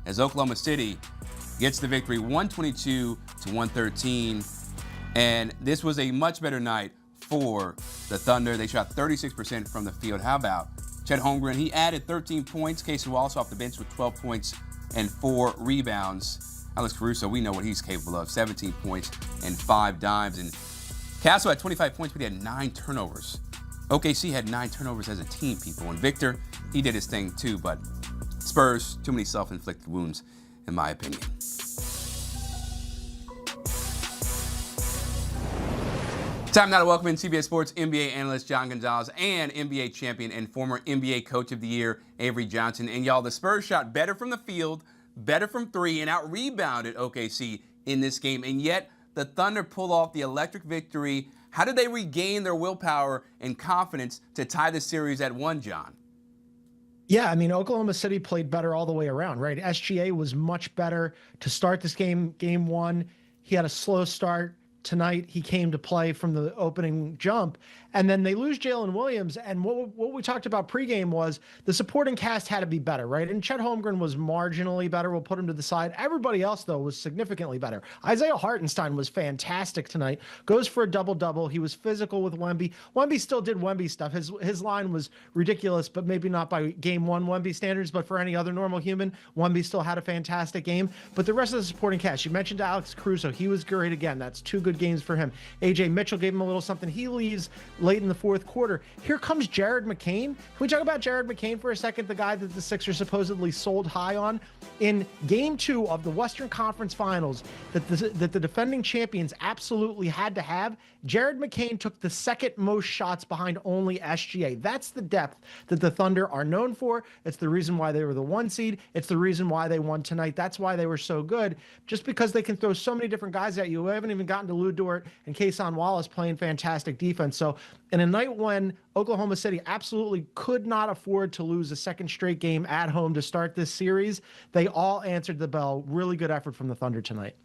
as Oklahoma City gets the victory 122-113. And this was a much better night for the Thunder. They shot 36% from the field. How about Chet Holmgren? He added 13 points. Casey Wallace off the bench with 12 points and 4 rebounds. Alex Caruso, we know what he's capable of. 17 points and 5 dimes. And Castle had 25 points, but he had 9 turnovers. OKC had 9 turnovers as a team, people. And Victor, he did his thing too, but Spurs, too many self-inflicted wounds, in my opinion. Time now to welcome in CBS Sports NBA analyst John Gonzalez and NBA champion and former NBA Coach of the Year Avery Johnson. And y'all, the Spurs shot better from the field, better from three, and out-rebounded OKC in this game. And yet, the Thunder pull off the electric victory. How did they regain their willpower and confidence to tie the series at 1, John? Yeah, I mean, Oklahoma City played better all the way around, right? SGA was much better to start this game, game one. He had a slow start. Tonight, he came to play from the opening jump, and then they lose Jalen Williams. And what we talked about pregame was the supporting cast had to be better, right? And Chet Holmgren was marginally better. We'll put him to the side. Everybody else, though, was significantly better. Isaiah Hartenstein was fantastic tonight. Goes for a double-double. He was physical with Wemby. Wemby still did Wemby stuff. His line was ridiculous, but maybe not by game one Wemby standards, but for any other normal human, Wemby still had a fantastic game. But the rest of the supporting cast, you mentioned Alex Caruso. He was great again. That's 2 good games for him. AJ Mitchell gave him a little something. He leaves late in the fourth quarter. Here comes Jared McCain. Can we talk about Jared McCain for a second? The guy that the Sixers supposedly sold high on in game 2 of the Western Conference Finals that the defending champions absolutely had to have. Jared McCain took the second most shots behind only SGA. That's the depth that the Thunder are known for. It's the reason why they were the 1 seed. It's the reason why they won tonight. That's why they were so good. Just because they can throw so many different guys at you. We haven't even gotten to Lou Dort and Kason Wallace playing fantastic defense. So in a night when Oklahoma City absolutely could not afford to lose a second straight game at home to start this series, they all answered the bell. Really good effort from the Thunder tonight.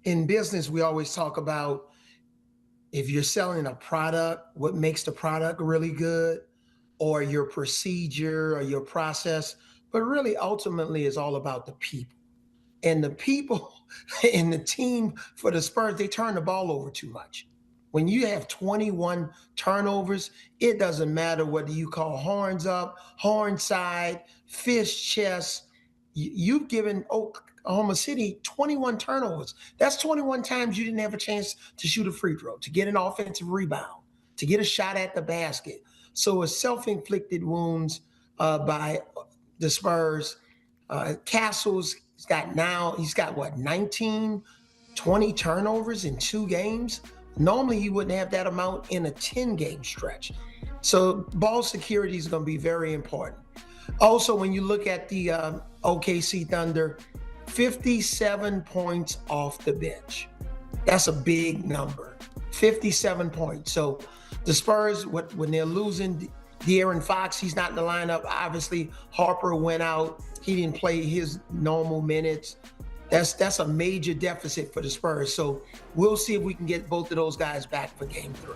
In business, we always talk about if you're selling a product, what makes the product really good, or your procedure or your process, but really ultimately it's all about the people. And the people in the team for the Spurs, they turn the ball over too much. When you have 21 turnovers, it doesn't matter whether you call horns up, horn side, fish chest. You've given Oklahoma City 21 turnovers. That's 21 times you didn't have a chance to shoot a free throw, to get an offensive rebound, to get a shot at the basket. So it's self-inflicted wounds by the Spurs. Castles, he's got what, 19, 20 turnovers in 2 games? Normally, he wouldn't have that amount in a 10-game stretch. So ball security is going to be very important. Also, when you look at the OKC Thunder, 57 points off the bench. That's a big number, 57 points. So the Spurs, when they're losing De'Aaron Fox, he's not in the lineup. Obviously, Harper went out. He didn't play his normal minutes. That's a major deficit for the Spurs. So we'll see if we can get both of those guys back for game 3.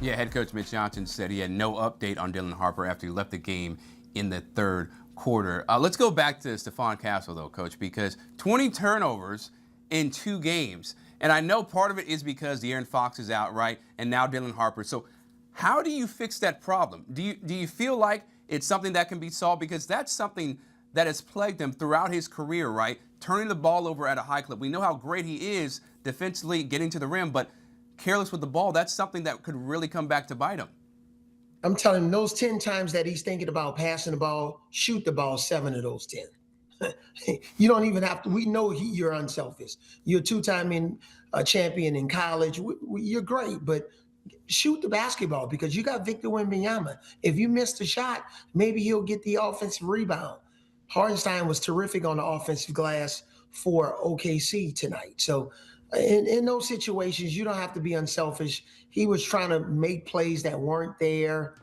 Yeah, head coach Mitch Johnson said he had no update on Dylan Harper after he left the game in the third quarter. Let's go back to Stephon Castle, though, Coach, because 20 turnovers in 2 games. And I know part of it is because De'Aaron Fox is out, right? And now Dylan Harper. So how do you fix that problem? Do you feel like it's something that can be solved? Because that's something that has plagued him throughout his career, right? Turning the ball over at a high clip. We know how great he is defensively getting to the rim, but careless with the ball, that's something that could really come back to bite him. I'm telling him those 10 times that he's thinking about passing the ball, shoot the ball 7 of those 10. You don't even have to. We know you're unselfish. You're a 2-time champion in college. You're great, but shoot the basketball because you got Victor Wembanyama. If you miss the shot, maybe he'll get the offensive rebound. Hartenstein was terrific on the offensive glass for OKC tonight. So in those situations, you don't have to be unselfish. He was trying to make plays that weren't there,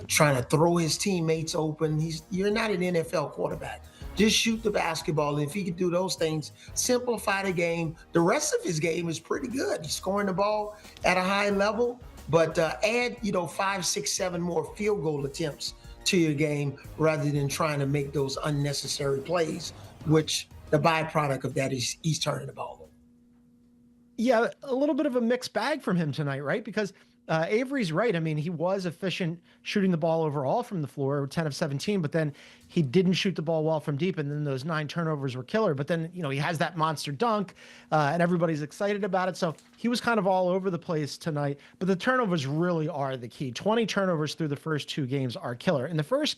trying to throw his teammates open. You're not an NFL quarterback. Just shoot the basketball. And if he can do those things, simplify the game. The rest of his game is pretty good. He's scoring the ball at a high level, but add 5, 6, 7 more field goal attempts to your game rather than trying to make those unnecessary plays, which the byproduct of that is he's turning the ball over. Yeah, a little bit of a mixed bag from him tonight, right? Because Avery's right. I mean, he was efficient shooting the ball overall from the floor, 10 of 17, but then he didn't shoot the ball well from deep, and then those 9 turnovers were killer. But then, he has that monster dunk, and everybody's excited about it. So he was kind of all over the place tonight, but the turnovers really are the key. 20 turnovers through the first 2 games are killer. In the first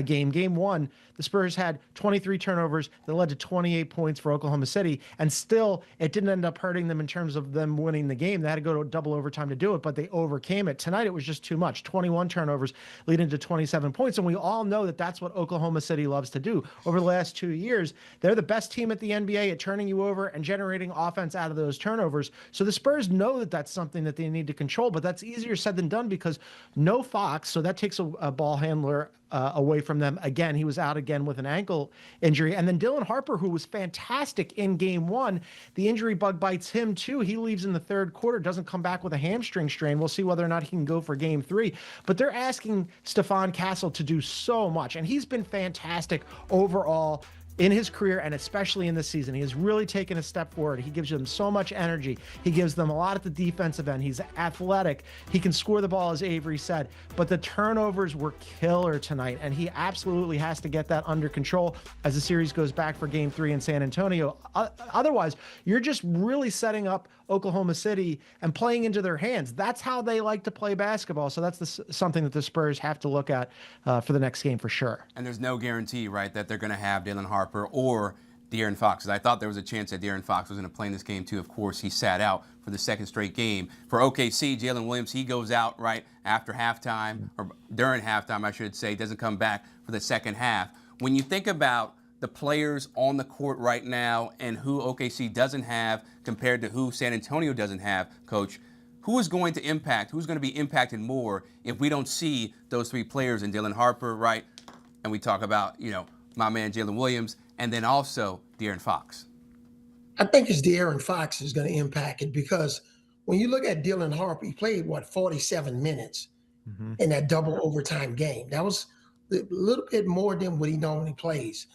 game 1, the Spurs had 23 turnovers that led to 28 points for Oklahoma City, and still it didn't end up hurting them in terms of them winning the game. They had to go to double overtime to do it, but they overcame it. Tonight it was just too much. 21 turnovers leading to 27 points, and we all know that that's what Oklahoma City loves to do. Over the last 2 years, they're the best team at the NBA at turning you over and generating offense out of those turnovers. So the Spurs know that that's something that they need to control, but that's easier said than done because no Fox, so that takes a ball handler away from them. Again, he was out again with an ankle injury. And then Dylan Harper, who was fantastic in game 1, the injury bug bites him too. He leaves in the third quarter, doesn't come back with a hamstring strain. We'll see whether or not he can go for game 3. But they're asking Stephon Castle to do so much. And he's been fantastic overall in his career, and especially in this season. He has really taken a step forward. He gives them so much energy. He gives them a lot at the defensive end. He's athletic. He can score the ball, as Avery said, but the turnovers were killer tonight, and he absolutely has to get that under control as the series goes back for game 3 in San Antonio. Otherwise, you're just really setting up Oklahoma City and playing into their hands. That's how they like to play basketball. So that's something that the Spurs have to look at for the next game for sure. And there's no guarantee, right, that they're going to have Dylan Harper or De'Aaron Fox. I thought there was a chance that De'Aaron Fox was going to play in this game too. Of course, he sat out for the second straight game. For OKC, Jalen Williams, he goes out right after halftime, or during halftime, I should say, doesn't come back for the second half. When you think about the players on the court right now and who OKC doesn't have compared to who San Antonio doesn't have, Coach, who is going to impact, who's going to be impacted more if we don't see those 3 players in Dylan Harper, right? And we talk about, my man Jalen Williams, and then also De'Aaron Fox. I think it's De'Aaron Fox is going to impact it because when you look at Dylan Harper, he played, 47 minutes in that double overtime game. That was a little bit more than what he normally plays.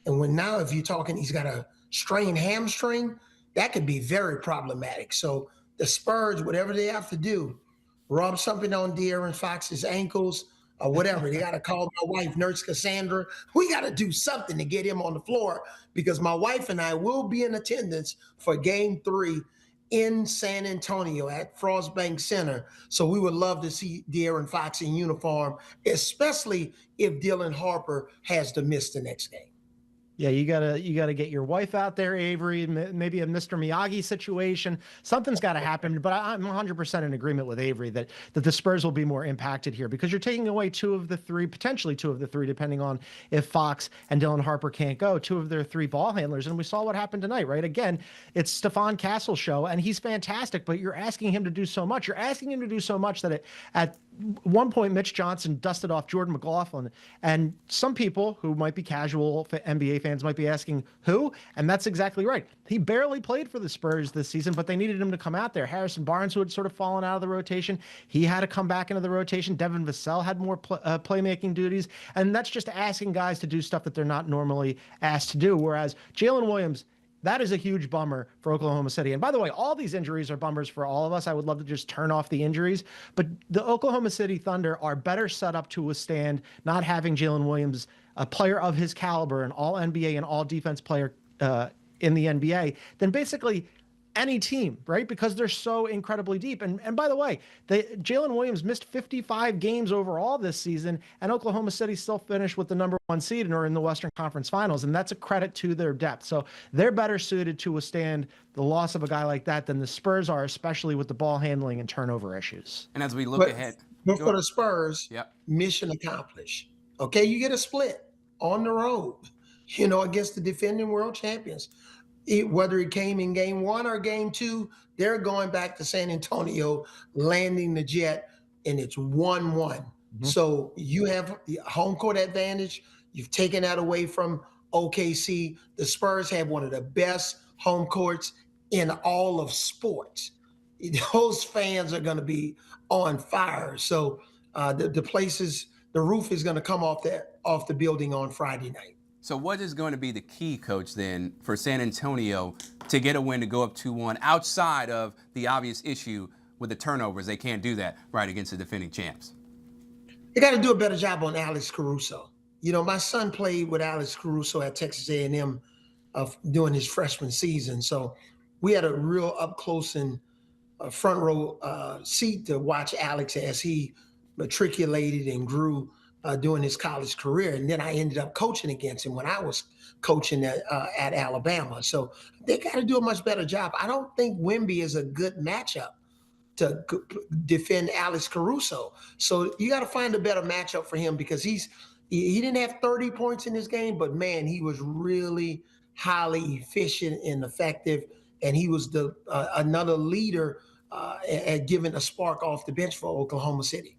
And now if you're talking, he's got a strained hamstring, that could be very problematic. So the Spurs, whatever they have to do, rub something on De'Aaron Fox's ankles or whatever. They got to call my wife, Nurse Cassandra. We got to do something to get him on the floor because my wife and I will be in attendance for game 3 in San Antonio at Frostbank Center. So we would love to see De'Aaron Fox in uniform, especially if Dylan Harper has to miss the next game. Yeah, you gotta get your wife out there, Avery. Maybe a Mr. Miyagi situation. Something's got to happen. But I'm 100% in agreement with Avery that the Spurs will be more impacted here because you're taking away 2 of the 3, potentially 2 of the 3, depending on if Fox and Dylan Harper can't go. 2 of their 3 ball handlers, and we saw what happened tonight, right? Again, it's Stephon Castle's show, and he's fantastic. But you're asking him to do so much. You're asking him to do so much that at one point, Mitch Johnson dusted off Jordan McLaughlin, and some people who might be casual NBA fans might be asking, who? And that's exactly right. He barely played for the Spurs this season, but they needed him to come out there. Harrison Barnes, who had sort of fallen out of the rotation, he had to come back into the rotation. Devin Vassell had more playmaking duties, and that's just asking guys to do stuff that they're not normally asked to do, whereas Jalen Williams, that is a huge bummer for Oklahoma City. And by the way, all these injuries are bummers for all of us. I would love to just turn off the injuries. But the Oklahoma City Thunder are better set up to withstand not having Jalen Williams, a player of his caliber, an all NBA and all defense player in the NBA, than basically any team, right? Because they're so incredibly deep. And by the way, Jalen Williams missed 55 games overall this season, and Oklahoma City still finished with the number 1 seed and are in the Western Conference Finals, and that's a credit to their depth. So they're better suited to withstand the loss of a guy like that than the Spurs are, especially with the ball handling and turnover issues. And as we look ahead. But for the Spurs, mission accomplished. Okay, you get a split on the road, against the defending world champions. Whether it came in game 1 or game 2, they're going back to San Antonio, landing the jet, and it's 1-1. So you have the home court advantage. You've taken that away from OKC. The Spurs have one of the best home courts in all of sports. Those fans are going to be on fire. So the places the roof is going to come off the building on Friday night. So what is going to be the key, Coach, then, for San Antonio to get a win to go up 2-1 outside of the obvious issue with the turnovers? They can't do that right against the defending champs. They got to do a better job on Alex Caruso. You know, my son played with Alex Caruso at Texas A&M during his freshman season. So we had a real up close and front row seat to watch Alex as he matriculated and grew during his college career. And then I ended up coaching against him when I was coaching at Alabama. So they got to do a much better job. I don't think Wemby is a good matchup to defend Alex Caruso. So you got to find a better matchup for him, because he didn't have 30 points in this game, but man, he was really highly efficient and effective. And he was another leader at giving a spark off the bench for Oklahoma City.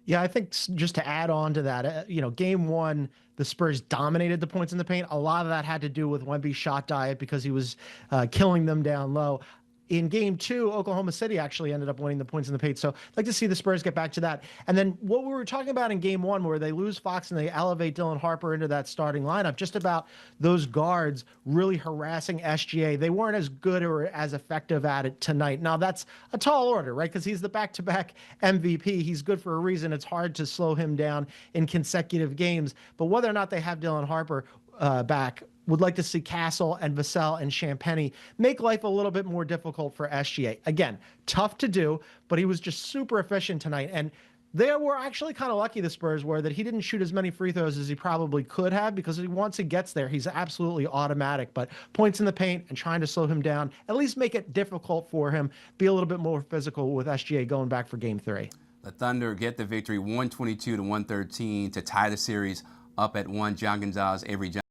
Yeah, I think just to add on to that, game one, the Spurs dominated the points in the paint. A lot of that had to do with Wemby's shot diet, because he was killing them down low. In game two, Oklahoma City actually ended up winning the points in the paint. So I'd like to see the Spurs get back to that. And then what we were talking about in game one, where they lose Fox and they elevate Dylan Harper into that starting lineup, just about those guards really harassing SGA. They weren't as good or as effective at it tonight. Now, that's a tall order, right? Because he's the back-to-back MVP. He's good for a reason. It's hard to slow him down in consecutive games. But whether or not they have Dylan Harper back, would like to see Castle and Vassell and Champagnie make life a little bit more difficult for SGA. Again, tough to do, but he was just super efficient tonight. And they were actually kind of lucky, the Spurs were, that he didn't shoot as many free throws as he probably could have, because once he gets there, he's absolutely automatic. But points in the paint and trying to slow him down, at least make it difficult for him, be a little bit more physical with SGA going back for game three. The Thunder get the victory 122-113 to tie the series up at 1. John Gonzalez, Avery Johnson.